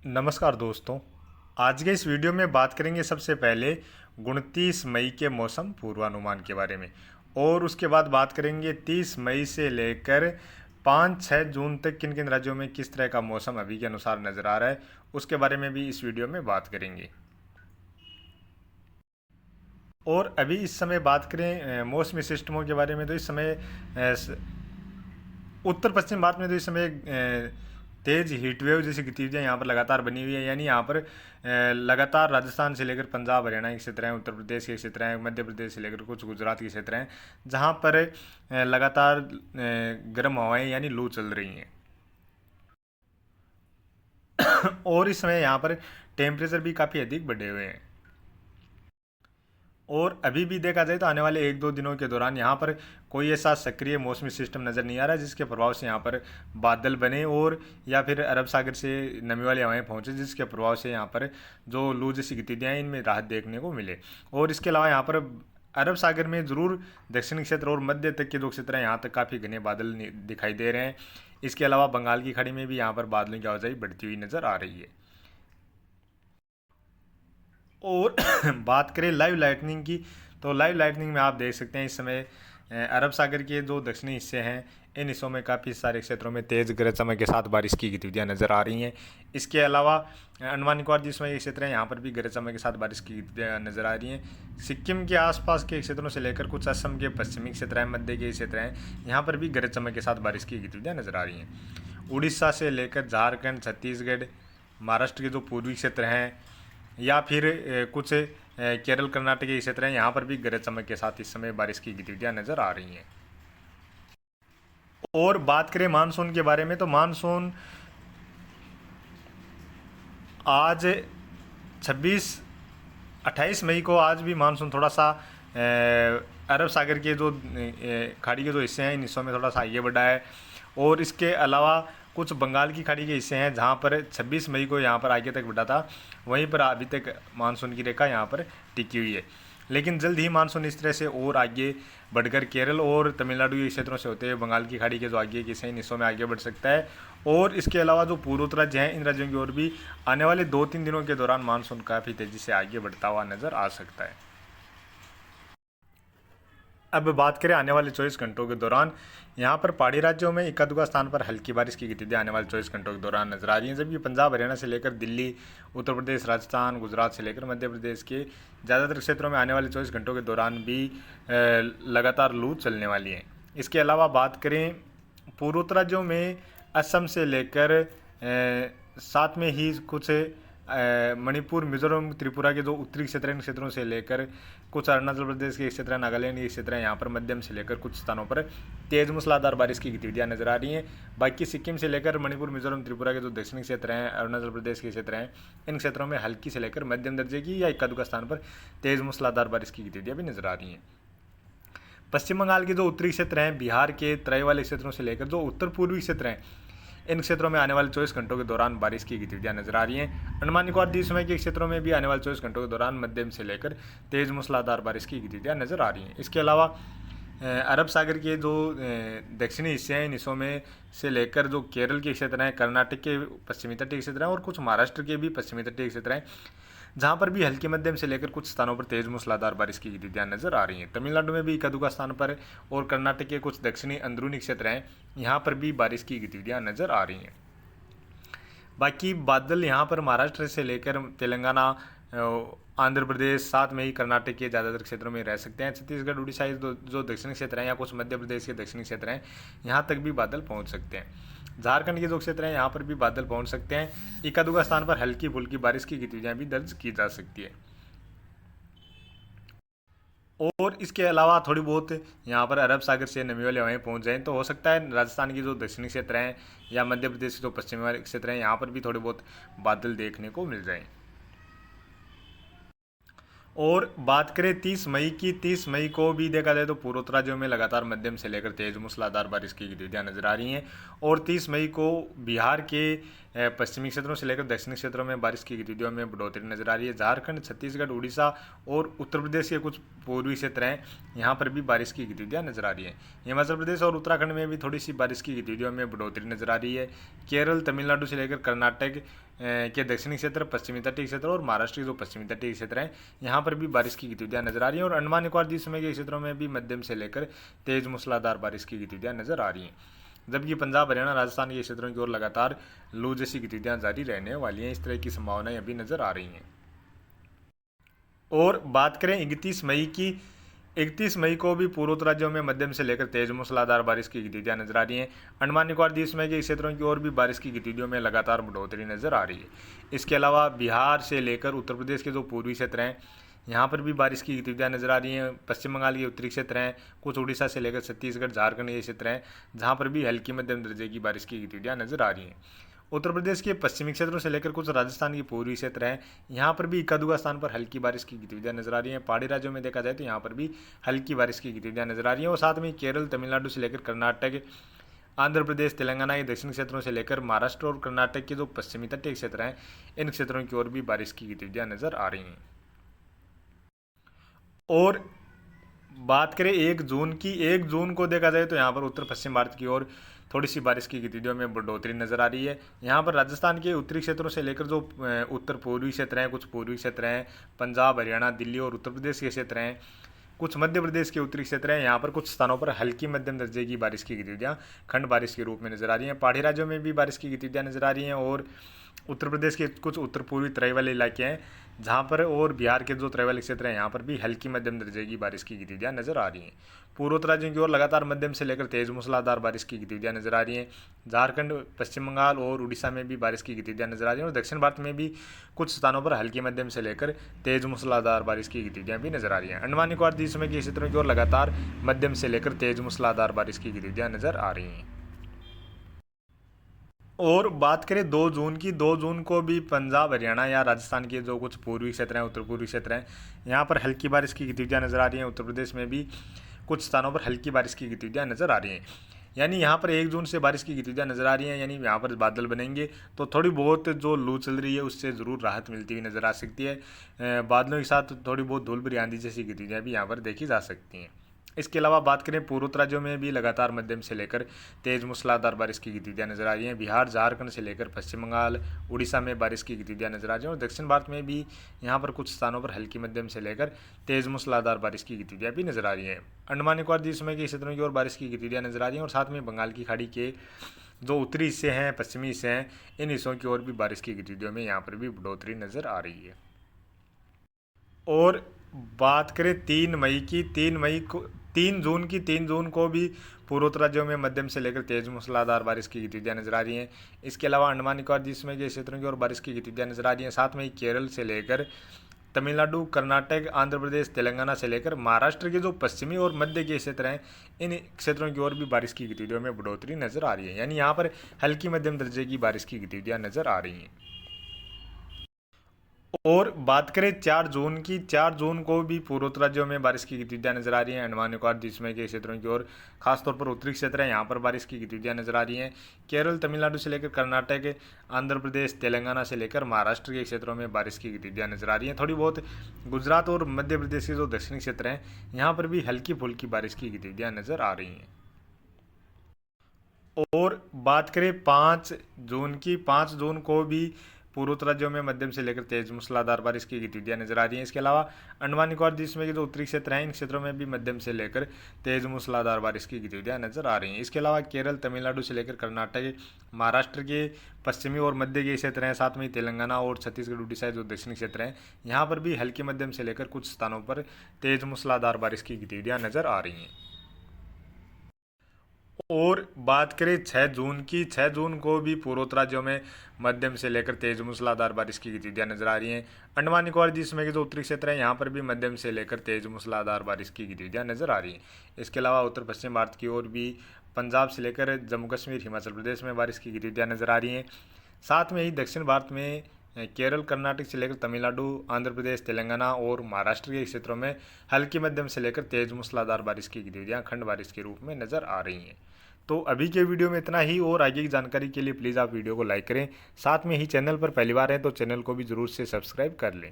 नमस्कार दोस्तों। आज के इस वीडियो में बात करेंगे सबसे पहले 29 मई के मौसम पूर्वानुमान के बारे में, और उसके बाद बात करेंगे 30 मई से लेकर 5-6 जून तक किन किन राज्यों में किस तरह का मौसम अभी के अनुसार नज़र आ रहा है, उसके बारे में भी इस वीडियो में बात करेंगे। और अभी इस समय बात करें मौसमी सिस्टमों के बारे में, तो इस समय उत्तर पश्चिम भारत में तो इस समय तेज हीट वेव जैसी गतिविधियाँ यहाँ पर लगातार बनी हुई है। यानी यहाँ पर लगातार राजस्थान से लेकर पंजाब हरियाणा के क्षेत्र हैं, उत्तर प्रदेश के क्षेत्र हैं, मध्य प्रदेश से लेकर कुछ गुजरात के क्षेत्र हैं, जहाँ पर लगातार गर्म हवाएं यानी लू चल रही हैं। और इस समय यहाँ पर टेम्परेचर भी काफ़ी अधिक बढ़े हुए हैं। और अभी भी देखा जाए तो आने वाले 1-2 दिनों के दौरान यहाँ पर कोई ऐसा सक्रिय मौसमी सिस्टम नज़र नहीं आ रहा है जिसके प्रभाव से यहाँ पर बादल बने और या फिर अरब सागर से नमी वाली हवाएं पहुँचे, जिसके प्रभाव से यहाँ पर जो लू जैसी गतिविधियाँ इनमें राहत देखने को मिले। और इसके अलावा यहाँ पर अरब सागर में ज़रूर दक्षिणी क्षेत्र और मध्य तक के जो क्षेत्र हैं यहाँ तक काफ़ी घने बादल दिखाई दे रहे हैं। इसके अलावा बंगाल की खाड़ी में भी यहाँ पर बादलों की आवाजाही बढ़ती हुई नज़र आ रही है। और बात करें लाइव लाइटनिंग की, तो लाइव लाइटनिंग में आप देख सकते हैं इस समय अरब सागर के जो दक्षिणी हिस्से हैं इन हिस्सों में काफ़ी सारे क्षेत्रों में तेज़ गरज चमक के साथ बारिश की गतिविधियाँ नज़र आ रही हैं। इसके अलावा अंडमान निकोबार जिसमें ये क्षेत्र हैं यहाँ पर भी गरज चमक के साथ बारिश की गतिविधियाँ नज़र आ रही हैं। सिक्किम के आसपास के क्षेत्रों से लेकर कुछ असम के पश्चिमी क्षेत्र हैं, मध्य के क्षेत्र हैं, यहाँ पर भी गरज चमक के साथ बारिश की गतिविधियाँ नज़र आ रही हैं। उड़ीसा से लेकर झारखंड, छत्तीसगढ़, महाराष्ट्र के जो पूर्वी क्षेत्र हैं या फिर कुछ केरल कर्नाटक के क्षेत्र हैं, यहाँ पर भी गरज चमक के साथ इस समय बारिश की गतिविधियाँ नज़र आ रही हैं। और बात करें मानसून के बारे में, तो मानसून आज 28 मई को आज भी मानसून थोड़ा सा अरब सागर के जो खाड़ी के जो हिस्से हैं इन हिस्सों में थोड़ा सा आगे बढ़ा है। और इसके अलावा कुछ बंगाल की खाड़ी के हिस्से हैं जहाँ पर 26 मई को यहाँ पर आगे तक बढ़ा था, वहीं पर अभी तक मानसून की रेखा यहाँ पर टिकी हुई है। लेकिन जल्द ही मानसून इस तरह से और आगे बढ़कर केरल और तमिलनाडु के क्षेत्रों से होते हुए बंगाल की खाड़ी के जो आगे के हिस्से इन हिस्सों में आगे बढ़ सकता है। और इसके अलावा जो पूर्वोत्तर राज्य हैं इन राज्यों की ओर भी आने वाले 2-3 दिनों के दौरान मानसून काफ़ी तेज़ी से आगे बढ़ता हुआ नज़र आ सकता है। अब बात करें आने वाले 24 घंटों के दौरान, यहाँ पर पहाड़ी राज्यों में इक्का दुक्का स्थान पर हल्की बारिश की गतिविधियाँ आने वाले 24 घंटों के दौरान नजर आ रही हैं, जबकि पंजाब हरियाणा से लेकर दिल्ली, उत्तर प्रदेश, राजस्थान, गुजरात से लेकर मध्य प्रदेश के ज़्यादातर क्षेत्रों में आने वाले 24 घंटों के दौरान भी लगातार लू चलने वाली है। इसके अलावा बात करें पूर्वोत्तर राज्यों में असम से लेकर साथ में ही कुछ मणिपुर, मिजोरम, त्रिपुरा के जो उत्तरी क्षेत्र हैं इन क्षेत्रों से लेकर कुछ अरुणाचल प्रदेश के क्षेत्र हैं, नागालैंड के क्षेत्र हैं, यहाँ पर मध्यम से लेकर कुछ स्थानों पर तेज मूसलाधार बारिश की गतिविधियाँ नजर आ रही हैं। बाकी सिक्किम से लेकर मणिपुर, मिजोरम, त्रिपुरा के जो दक्षिणी क्षेत्र हैं, अरुणाचल प्रदेश के क्षेत्र हैं, इन क्षेत्रों में हल्की से लेकर मध्यम दर्जे की या इक्का दुक्का स्थान पर तेज मूसलाधार बारिश की गतिविधियाँ भी नजर आ रही हैं। पश्चिम बंगाल के जो उत्तरी क्षेत्र हैं, बिहार के तराई वाले क्षेत्रों से लेकर जो उत्तर पूर्वी क्षेत्र हैं, इन क्षेत्रों में आने वाले 24 घंटों के दौरान बारिश की गतिविधियां नजर आ रही हैं। अंडमान निकोबार द्वीप समूह के क्षेत्रों में भी आने वाले 24 घंटों के दौरान मध्यम से लेकर तेज मूसलाधार बारिश की गतिविधियां नजर आ रही हैं। इसके अलावा अरब सागर के जो दक्षिणी हिस्से हैं इन हिस्सों में से लेकर जो केरल के क्षेत्र हैं, कर्नाटक के पश्चिमी तटीय क्षेत्र हैं और कुछ महाराष्ट्र के भी पश्चिमी तटीय क्षेत्र हैं, जहाँ पर भी हल्की मध्यम से लेकर कुछ स्थानों पर तेज मूसलाधार बारिश की गतिविधियाँ नजर आ रही हैं। तमिलनाडु में भी इक्का दुक्का स्थान पर और कर्नाटक के कुछ दक्षिणी अंदरूनी क्षेत्र हैं, यहाँ पर भी बारिश की गतिविधियाँ नजर आ रही हैं। बाकी बादल यहाँ पर महाराष्ट्र से लेकर तेलंगाना, आंध्र प्रदेश, साथ में ही कर्नाटक के ज़्यादातर क्षेत्रों में रह सकते हैं। छत्तीसगढ़, उड़ीसा जो दक्षिणी क्षेत्र हैं या कुछ मध्य प्रदेश के दक्षिणी क्षेत्र हैं, यहाँ तक भी बादल पहुँच सकते हैं। झारखंड के जो क्षेत्र हैं यहाँ पर भी बादल पहुँच सकते हैं। इक्का दुक्का स्थान पर हल्की फुल्की बारिश की गतिविधियाँ भी दर्ज की जा सकती है। और इसके अलावा थोड़ी बहुत यहाँ पर अरब सागर से नमी वाली हवाएं पहुँच जाएँ तो हो सकता है राजस्थान के जो दक्षिणी क्षेत्र हैं या मध्य प्रदेश के जो पश्चिमी वाले क्षेत्र हैं यहाँ पर भी थोड़े बहुत बादल देखने को मिल जाएँ। और बात करें 30 मई की, 30 मई को भी देखा जाए तो पूर्वोत्तर राज्यों में लगातार मध्यम से लेकर तेज मूसलाधार बारिश की गतिविधियाँ नजर आ रही हैं। और 30 मई को बिहार के पश्चिमी क्षेत्रों से लेकर दक्षिणी क्षेत्रों में बारिश की गतिविधियों में बढ़ोतरी नजर आ रही है। झारखंड, छत्तीसगढ़, उड़ीसा और उत्तर प्रदेश के कुछ पूर्वी क्षेत्र हैं, यहाँ पर भी बारिश की गतिविधियाँ नजर आ रही है। हिमाचल प्रदेश और उत्तराखंड में भी थोड़ी सी बारिश की गतिविधियों में बढ़ोतरी नजर आ रही है। केरल, तमिलनाडु से लेकर कर्नाटक के दक्षिणी क्षेत्र, पश्चिमी तटीय क्षेत्र और महाराष्ट्र के जो पश्चिमी तटीय क्षेत्र हैं, यहाँ पर भी बारिश की गतिविधियाँ नजर आ रही हैं। और अंडमान निकोबार द्वीप समूह के क्षेत्रों में भी मध्यम से लेकर तेज मूसलाधार बारिश की गतिविधियाँ नजर आ रही हैं। जबकि पंजाब, हरियाणा, राजस्थान के क्षेत्रों की ओर लगातार लू जैसी गतिविधियां जारी रहने वाली हैं। इस तरह की संभावनाएं अभी नजर आ रही हैं। और बात करें 31 मई को भी पूर्वोत्तर राज्यों में मध्यम से लेकर तेज मूसलाधार बारिश की गतिविधियां नजर आ रही हैं। अंडमान निकोबार द्वीप समूह के क्षेत्रों की ओर भी बारिश की गतिविधियों में लगातार बढ़ोतरी नजर आ रही है। इसके अलावा बिहार से लेकर उत्तर प्रदेश के जो पूर्वी क्षेत्र हैं, यहाँ पर भी बारिश की गतिविधियाँ नजर आ रही हैं। पश्चिम बंगाल के उत्तरी क्षेत्र हैं, कुछ उड़ीसा से लेकर छत्तीसगढ़, झारखंड के क्षेत्र हैं, जहाँ पर भी हल्की मध्यम दर्जे की बारिश की गतिविधियाँ नजर आ रही हैं। उत्तर प्रदेश के पश्चिमी क्षेत्रों से लेकर कुछ राजस्थान के पूर्वी क्षेत्र हैं, यहाँ पर भी इक्का दुक्का स्थान पर हल्की बारिश की गतिविधियाँ नजर आ रही हैं। पहाड़ी राज्यों में देखा जाए तो यहाँ पर भी हल्की बारिश की गतिविधियाँ नजर आ रही हैं। और साथ में केरल, तमिलनाडु से लेकर कर्नाटक, आंध्र प्रदेश, तेलंगाना के दक्षिणी क्षेत्रों से लेकर महाराष्ट्र और कर्नाटक के जो पश्चिमी तटीय क्षेत्र हैं, इन क्षेत्रों की ओर भी बारिश की गतिविधियाँ नजर आ रही हैं। और बात करें 1 जून को देखा जाए तो यहाँ पर उत्तर पश्चिम भारत की ओर थोड़ी सी बारिश की गतिविधियों में बढ़ोतरी नजर आ रही है। यहाँ पर राजस्थान के उत्तरी क्षेत्रों से लेकर जो उत्तर पूर्वी क्षेत्र हैं, कुछ पूर्वी क्षेत्र हैं, पंजाब, हरियाणा, दिल्ली और उत्तर प्रदेश के क्षेत्र हैं, कुछ मध्य प्रदेश के उत्तरी क्षेत्र हैं, यहाँ पर कुछ स्थानों पर हल्की मध्यम दर्जे की बारिश की गतिविधियाँ खंड बारिश के रूप में नजर आ रही हैं। पहाड़ी राज्यों में भी बारिश की गतिविधियाँ नजर आ रही हैं। और उत्तर प्रदेश के कुछ उत्तर पूर्वी तराई वाले इलाके हैं, जहाँ पर, और बिहार के जो तराई वाले क्षेत्र हैं, यहाँ पर भी हल्की मध्यम दर्जे की बारिश की गतिविधियाँ नजर आ रही हैं। पूर्वोत्तर राज्यों की ओर लगातार मध्यम से लेकर तेज मूसलाधार बारिश की गतिविधियाँ नजर आ रही हैं। झारखंड, पश्चिम बंगाल और उड़ीसा में भी बारिश की गतिविधियाँ नजर आ रही हैं। और दक्षिण भारत में भी कुछ स्थानों पर हल्की मध्यम से लेकर तेज मूसलाधार बारिश की गतिविधियाँ भी नजर आ रही हैं। अंडमान निकोबार द्वीप समूह के क्षेत्रों की ओर लगातार मध्यम से लेकर तेज मूसलाधार बारिश की गतिविधियाँ नजर आ रही हैं। और बात करें 2 जून को भी पंजाब, हरियाणा या राजस्थान के जो कुछ पूर्वी क्षेत्र हैं, उत्तर पूर्वी क्षेत्र हैं, यहाँ पर हल्की बारिश की गतिविधियाँ नजर आ रही हैं। उत्तर प्रदेश में भी कुछ स्थानों पर हल्की बारिश की गतिविधियाँ नजर आ रही हैं। यानी यहाँ पर 1 जून से बारिश की गतिविधियाँ नजर आ रही हैं। यानी यहाँ पर बादल बनेंगे तो थोड़ी बहुत जो लू चल रही है उससे ज़रूर राहत मिलती हुई नजर आ सकती है। बादलों के साथ थोड़ी बहुत धूल भरी आंधी जैसी गतिविधियाँ भी यहाँ पर देखी जा सकती हैं। इसके अलावा बात करें पूर्वोत्तर राज्यों में भी लगातार मध्यम से लेकर तेज मूसलाधार बारिश की गतिविधियाँ नजर आ रही हैं। बिहार, झारखंड से लेकर पश्चिम बंगाल, उड़ीसा में बारिश की गतिविधियाँ नजर आ रही हैं। और दक्षिण भारत में भी यहाँ पर कुछ स्थानों पर हल्की मध्यम से लेकर तेज मूसलाधार बारिश की गतिविधियाँ भी नजर आ रही हैं। अंडमान निकोबार द्वीप समूह के क्षेत्रों की ओर बारिश की गतिविधियाँ नजर आ रही हैं। और साथ में बंगाल की खाड़ी के जो उत्तरी हिस्से हैं, पश्चिमी हिस्से हैं, इन हिस्सों की ओर भी बारिश की गतिविधियों में यहाँ पर भी बढ़ोतरी नजर आ रही है। और बात करें 3 जून को भी पूर्वोत्तर राज्यों में मध्यम से लेकर तेज मूसलाधार बारिश की गतिविधियाँ नजर आ रही हैं। इसके अलावा अंडमान निकोबार द्वीप समूह के क्षेत्रों की ओर बारिश की गतिविधियाँ नजर आ रही हैं। साथ में ही केरल से लेकर तमिलनाडु, कर्नाटक, आंध्र प्रदेश, तेलंगाना से लेकर महाराष्ट्र के जो पश्चिमी और मध्य के क्षेत्र हैं, इन क्षेत्रों की ओर भी बारिश की गतिविधियों में बढ़ोतरी नजर आ रही है। यानी यहाँ पर हल्की मध्यम दर्जे की बारिश की गतिविधियाँ नजर आ रही हैं। और बात करें 4 जून को भी पूर्वोत्तर राज्यों में बारिश की गतिविधियाँ नजर आ रही हैं। अंडमान निकोबार द्वीप समूह के क्षेत्रों की ओर खासतौर पर उत्तरी क्षेत्र है, यहाँ पर बारिश की गतिविधियाँ नजर आ रही हैं। केरल, तमिलनाडु से लेकर कर्नाटक, आंध्र प्रदेश, तेलंगाना से लेकर महाराष्ट्र के क्षेत्रों में बारिश की गतिविधियाँ नजर आ रही हैं। थोड़ी बहुत गुजरात और मध्य प्रदेश के जो दक्षिणी क्षेत्र हैं, यहाँ पर भी हल्की फुल्की बारिश की गतिविधियाँ नजर आ रही हैं। और बात करें 5 जून को भी पूर्वोत्तर राज्यों में मध्यम से लेकर तेज मूसलाधार बारिश की गतिविधियाँ नजर आ रही हैं। इसके अलावा अंडमान निकोबार द्वीप समूह के जो उत्तरी क्षेत्र हैं, इन क्षेत्रों में भी मध्यम से लेकर तेज मूसलाधार बारिश की गतिविधियाँ नजर आ रही हैं। इसके अलावा केरल, तमिलनाडु से लेकर कर्नाटक, महाराष्ट्र के पश्चिमी और मध्य के क्षेत्र हैं, साथ में तेलंगाना और छत्तीसगढ़, उड़ीसा जो दक्षिणी क्षेत्र हैं, यहाँ पर भी हल्की मध्यम से लेकर कुछ स्थानों पर तेज मूसलाधार बारिश की गतिविधियाँ नजर आ रही हैं। और बात करें 6 जून को भी पूर्वोत्तर राज्यों में मध्यम से लेकर तेज मूसलाधार बारिश की गतिविधियाँ नजर आ रही हैं। अंडमान निकोबार द्वीप समूह के जो उत्तरी क्षेत्र हैं, यहाँ पर भी मध्यम से लेकर तेज मूसलाधार बारिश की गतिविधियाँ नजर आ रही हैं। इसके अलावा उत्तर पश्चिम भारत की ओर भी पंजाब से लेकर जम्मू कश्मीर, हिमाचल प्रदेश में बारिश की गतिविधियाँ नजर आ रही हैं। साथ में ही दक्षिण भारत में केरल, कर्नाटक से लेकर तमिलनाडु, आंध्र प्रदेश, तेलंगाना और महाराष्ट्र के क्षेत्रों में हल्की मध्यम से लेकर तेज मूसलाधार बारिश की गतिविधियाँ खंड बारिश के रूप में नजर आ रही हैं। तो अभी के वीडियो में इतना ही, और आगे की जानकारी के लिए प्लीज़ आप वीडियो को लाइक करें। साथ में ही चैनल पर पहली बार हैं तो चैनल को भी ज़रूर से सब्सक्राइब कर लें।